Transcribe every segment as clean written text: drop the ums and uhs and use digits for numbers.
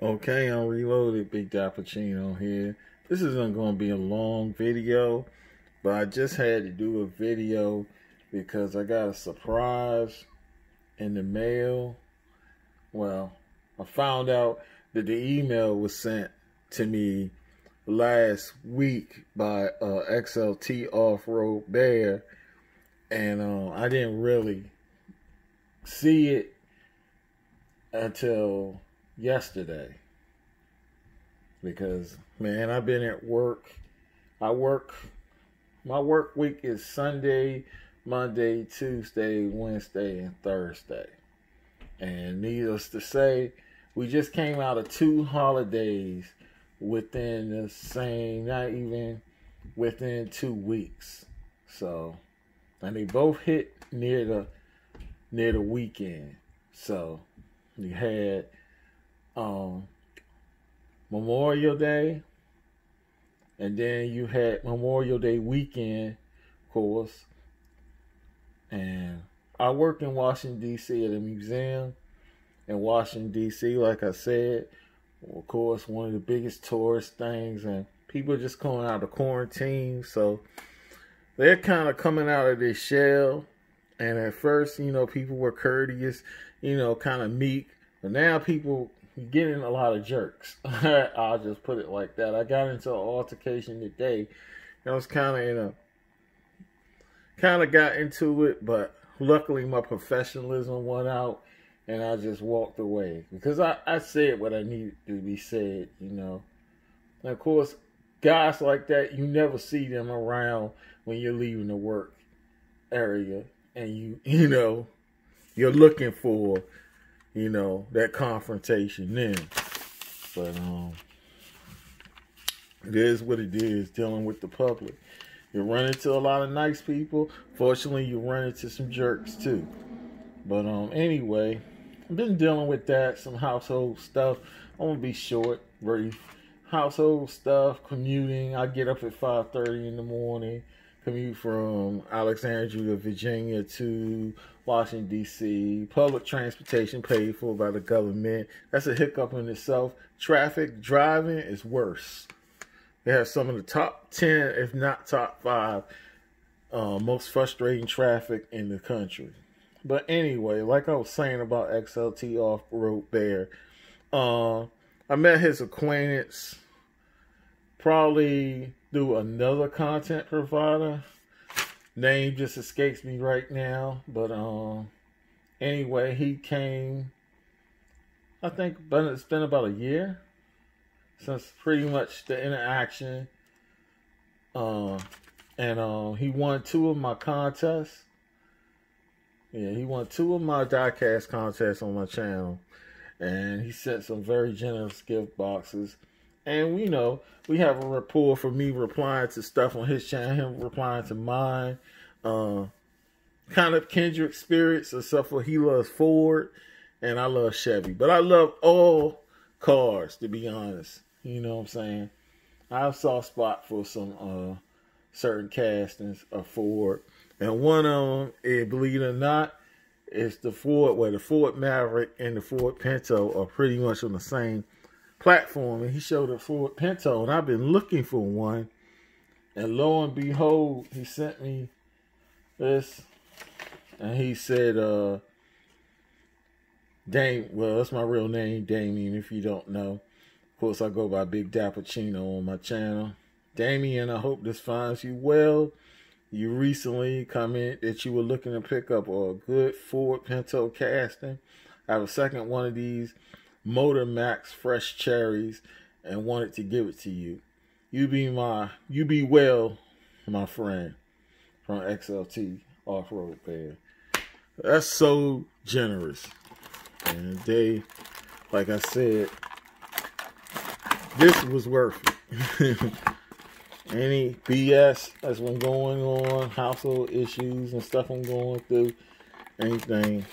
Okay, I'm reloaded. Big Dappuccino here. This isn't going to be a long video, but I just had to do a video because I got a surprise in the mail. Well, I found out that the email was sent to me last week by XLTOffRoadBear, and I didn't really see it until yesterday because, man, I've been at work. My work week is Sunday, Monday, Tuesday, Wednesday, and Thursday. And needless to say, we just came out of 2 holidays within the same, not even within 2 weeks. So, and they both hit near the weekend. So you had Memorial Day, and then you had Memorial Day weekend, of course. And I work in Washington, D.C. at a museum in Washington, D.C. Like I said, of course, one of the biggest tourist things, and people are just coming out of quarantine, so they're kind of coming out of their shell. And at first, people were courteous, kind of meek, but now people getting a lot of jerks. I'll just put it like that. I got into an altercation today. I was kind of got into it, but luckily my professionalism won out, and I just walked away because I said what I needed to be said, And of course, guys like that, you never see them around when you're leaving the work area, and you're looking for, that confrontation then. But it is what it is, dealing with the public. You run into a lot of nice people. Fortunately, you run into some jerks too. But anyway, I've been dealing with that, some household stuff. I'm gonna be short, brief. Household stuff, commuting. I get up at 5:30 in the morning, commute from Alexandria, Virginia to Washington, D.C. Public transportation paid for by the government. That's a hiccup in itself. Traffic, driving is worse. They have some of the top 10, if not top 5, most frustrating traffic in the country. But anyway, like I was saying about XLTOffRoadBear, I met his acquaintance probably through another content provider. Name just escapes me right now. But anyway, he came, I think it's been about a year since pretty much the interaction. And he won 2 of my contests. Yeah, he won 2 of my diecast contests on my channel. And he sent some very generous gift boxes. And we have a rapport for me replying to stuff on his channel, him replying to mine. Kind of kindred spirits, except for he loves Ford and I love Chevy. But I love all cars, to be honest. You know what I'm saying? I have a soft spot for some certain castings of Ford. And one of them, believe it or not, is the Ford Maverick and the Ford Pinto are pretty much on the same platform. And he showed a Ford Pinto, and I've been looking for one. And lo and behold, he sent me this. And he said, well, that's my real name, Damien, if you don't know. Of course, I go by Big Dappuccino on my channel. Damien, I hope this finds you well. You recently commented that you were looking to pick up a good Ford Pinto casting. I have a second one of these Motor Max Fresh Cherries and wanted to give it to you. You be well, my friend, from XLTOffRoadBear. That's so generous. And they, like I said, this was worth it. Any BS that's been going on, household issues and stuff I'm going through, anything.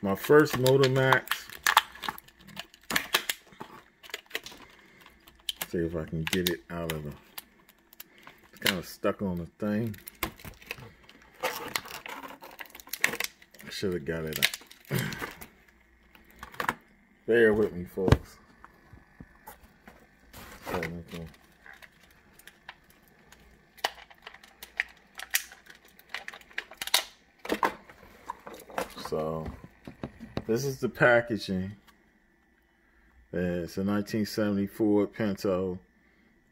My first Motor Max. See if I can get it out of it's kind of stuck on the thing. I should have got it out. Bear with me, folks. technical. So this is the packaging. It's a 1970 Ford Pinto.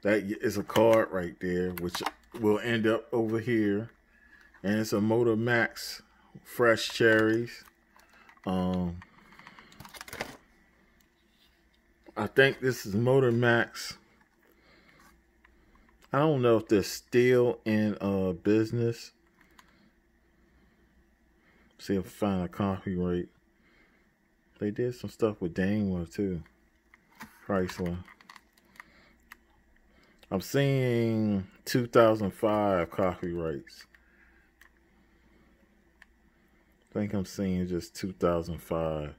That is a card right there, which will end up over here. And it's a Motor Max fresh cherries. I think this is Motor Max. I don't know if they're still in business. See if I find a copyright. They did some stuff with Daimler too. Chrysler. I'm seeing 2005 copyrights. I think I'm seeing just 2005.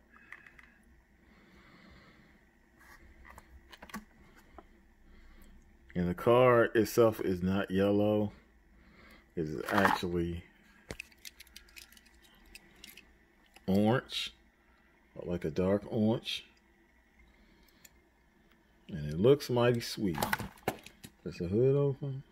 And the car itself is not yellow. It's actually orange, like a dark orange. And it looks mighty sweet. Is the hood open?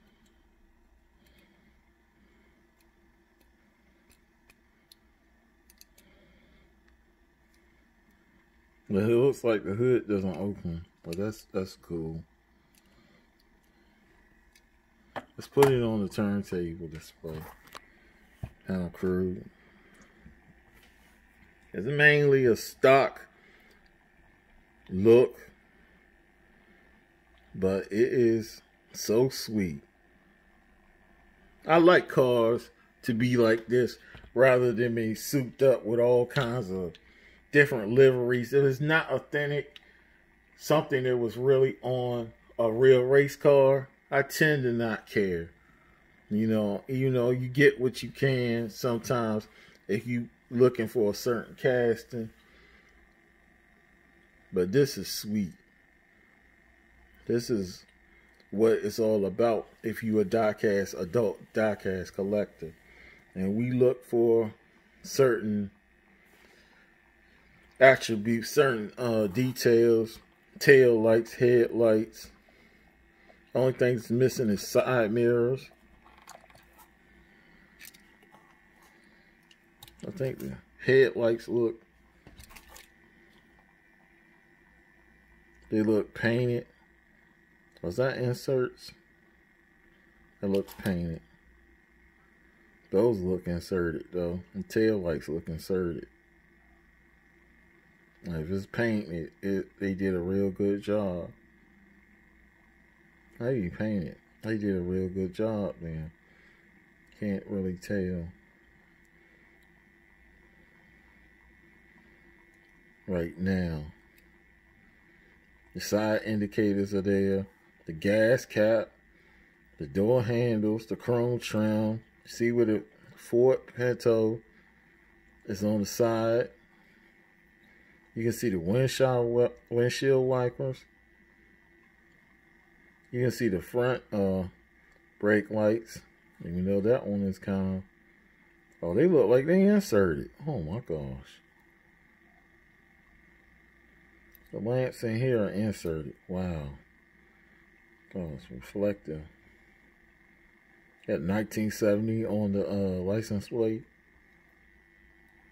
But it looks like the hood doesn't open, but that's cool. Let's put it on the turntable display. Kind of crude. It's mainly a stock look, but it is so sweet. I like cars to be like this rather than being souped up with all kinds of different liveries. If it's not authentic, something that was really on a real race car, I tend to not care. You know, you get what you can sometimes if you looking for a certain casting. But this is sweet. This is what it's all about if you a adult diecast collector. And we look for certain attributes, certain details, tail lights, headlights. Only thing that's missing is side mirrors. I think the headlights they look painted. Was that inserts? It looks painted. Those look inserted though. And tail lights look inserted. If it's painted, they did a real good job. Maybe painted. They did a real good job then. Can't really tell. Right now. The side indicators are there. The gas cap. The door handles. The chrome trim. See where the Ford Pinto is on the side. You can see the windshield wipers. You can see the front brake lights. And you know that one is kind of... Oh, they look like they inserted. Oh my gosh. The lamps in here are inserted. Wow. Oh, it's reflective. Got 1970 on the license plate.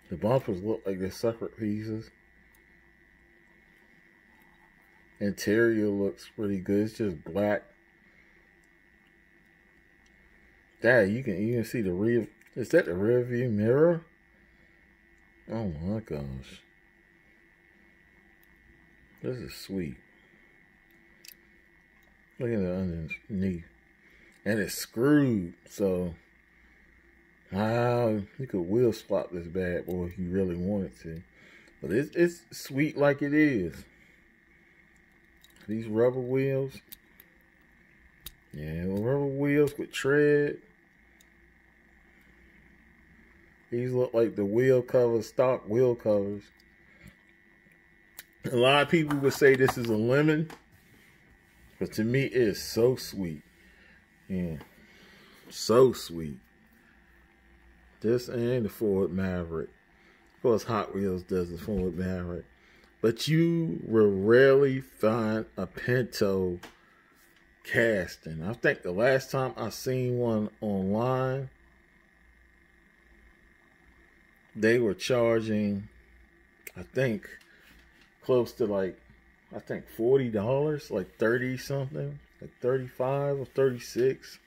The bumpers look like they're separate pieces. Interior looks pretty good. It's just black. Dad, you can see the rear. Is that the rear view mirror? Oh my gosh. This is sweet. Look at the underneath. And it's screwed, so you could wheel swap this bad boy if you really wanted to. But it's sweet like it is. These rubber wheels. Yeah, rubber wheels with tread. These look like the wheel covers, stock wheel covers. A lot of people would say this is a lemon, but to me, it is so sweet. Yeah, so sweet. This and the Ford Maverick. Of course, Hot Wheels does the Ford Maverick. But you will rarely find a Pinto casting. I think the last time I seen one online, they were charging, I think, close to like, I think $40, like 30 something, like 35 or 36,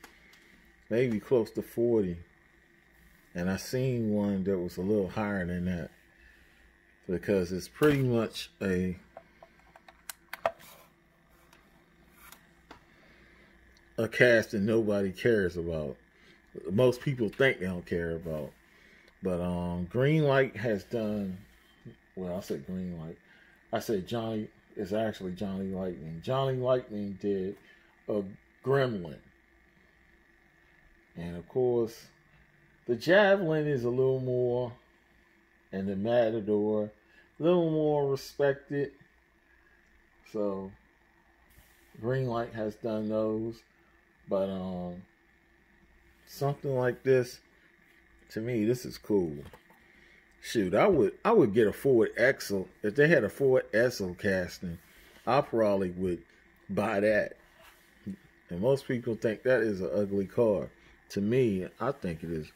maybe close to 40. And I seen one that was a little higher than that, because it's pretty much a cast that nobody cares about. Most people think they don't care about. But Greenlight has done, well, I said Greenlight. I said Johnny, it's actually Johnny Lightning. Johnny Lightning did a Gremlin. And of course, the Javelin is a little more, and the Matador, a little more respected. So Greenlight has done those. But something like this, to me, this is cool. Shoot, I would get a Ford XL. If they had a Ford XL casting, I probably would buy that. And most people think that is an ugly car. To me, I think it is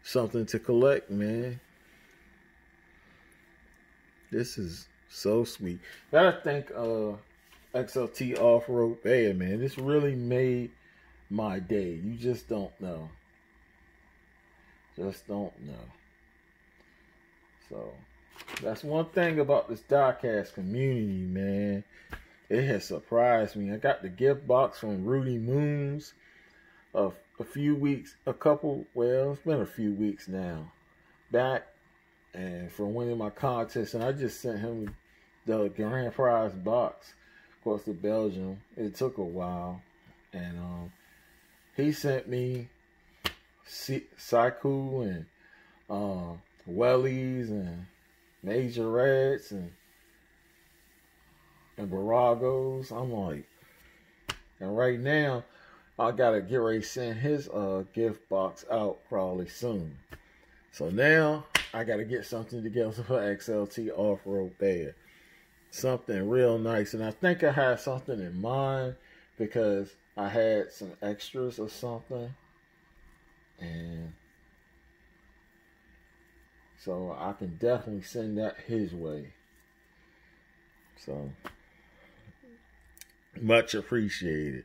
something to collect, man. This is so sweet. Gotta thank XLTOffRoadBear, man. This really made my day. You just don't know. Just don't know. So, that's one thing about this diecast community, man. It has surprised me. I got the gift box from Rudy Moons of a few weeks, well, it's been a few weeks now, back, and for winning my contest, and I just sent him the grand prize box. Of course, to Belgium. It took a while, and he sent me Saiku and Wellies and Majorettes and Baragos. I'm like, and right now, I gotta get ready to send his gift box out probably soon. So now I gotta get something together for XLTOffRoadBear. Something real nice. And I think I had something in mind, because I had some extras or something. And so I can definitely send that his way. So much appreciated.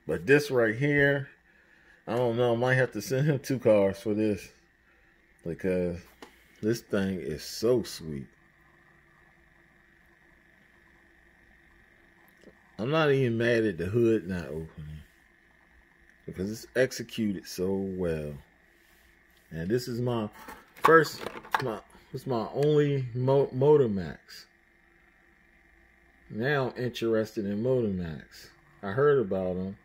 But this right here, I don't know, I might have to send him 2 cars for this, because this thing is so sweet. I'm not even mad at the hood not opening, because it's executed so well. And this is my first, it's my only Motor Max. Now I'm interested in Motor Max. I heard about them,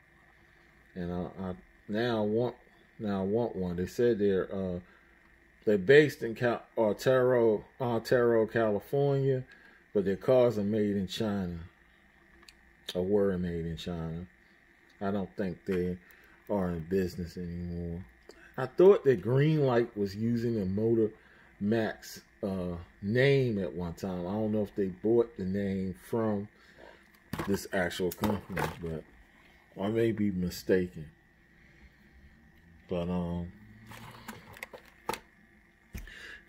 and I now want one. They said they're based in Ontario, California, but their cars are made in China, or were made in China. I don't think they are in business anymore. I thought that Greenlight was using a Motor Max name at one time. I don't know if they bought the name from this actual company, but I may be mistaken. But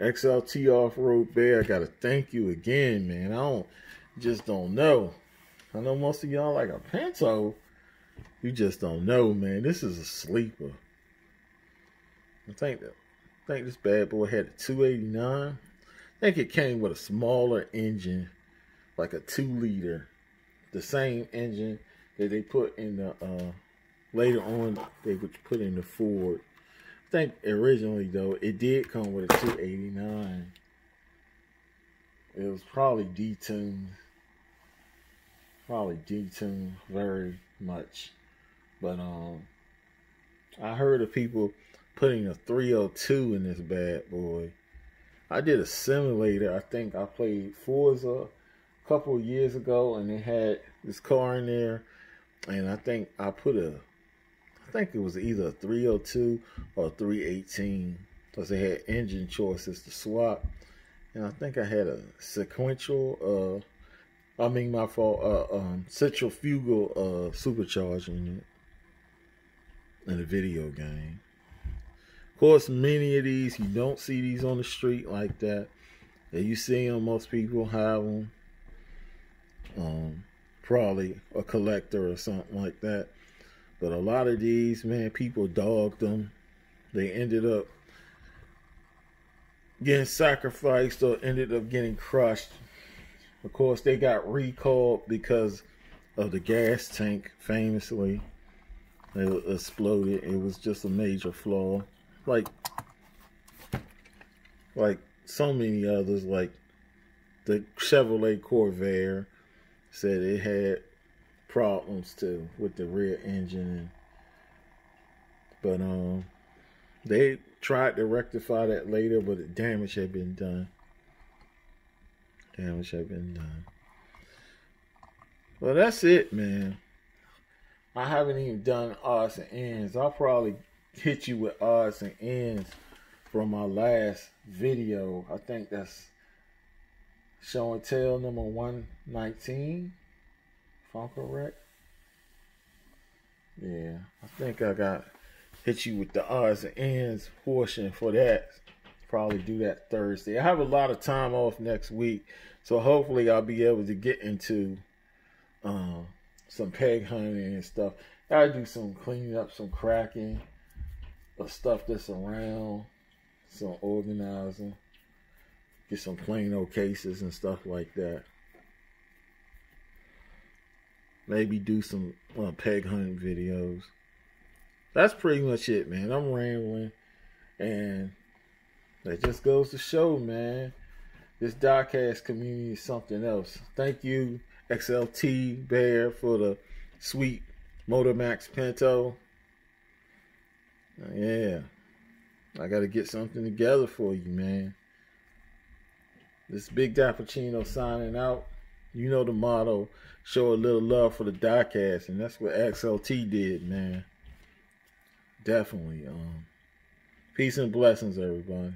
XLTOffRoadBear, I gotta thank you again, man. I just don't know. I know most of y'all like a Pinto. You just don't know, man. This is a sleeper. I think this bad boy had a 289. I think it came with a smaller engine, like a 2-liter. The same engine that they put in the later on they would put in the Ford. I think originally though it did come with a 289. It was probably detuned. Very much. But I heard of people putting a 302 in this bad boy. I did a simulator. I think I played Forza a couple of years ago, and they had this car in there, and I think I think it was either a 302 or a 318, because they had engine choices to swap. And I think I had a sequential I mean, my fault. Centrifugal supercharging unit in a video game. Of course, many of these, you don't see these on the street like that. If you see them, most people have them. Probably a collector or something like that. But a lot of these, man, people dogged them. They ended up getting sacrificed or ended up getting crushed. Of course, they got recalled because of the gas tank, famously. It exploded. It was just a major flaw. Like so many others, like the Chevrolet Corvair said it had problems too with the rear engine. But they tried to rectify that later, but the damage had been done. Well, that's it, man. I haven't even done odds and ends. I'll probably hit you with odds and ends from my last video. I think that's show and tell number 119, if I'm correct. Yeah, I think I got hit you with the odds and ends portion for that. Probably do that Thursday. I have a lot of time off next week, so hopefully I'll be able to get into some peg hunting and stuff. Gotta do some cleaning up, some cracking of stuff that's around, some organizing, get some plain old cases and stuff like that. Maybe do some peg hunting videos. That's pretty much it, man. I'm rambling, and that just goes to show, man, this diecast community is something else. Thank you, XLTOffRoadBear, for the sweet Motor Max Pinto. Yeah, I got to get something together for you, man. This Big Dappuccino signing out. You know the motto, show a little love for the diecast, and that's what XLT did, man. Definitely. Peace and blessings, everybody.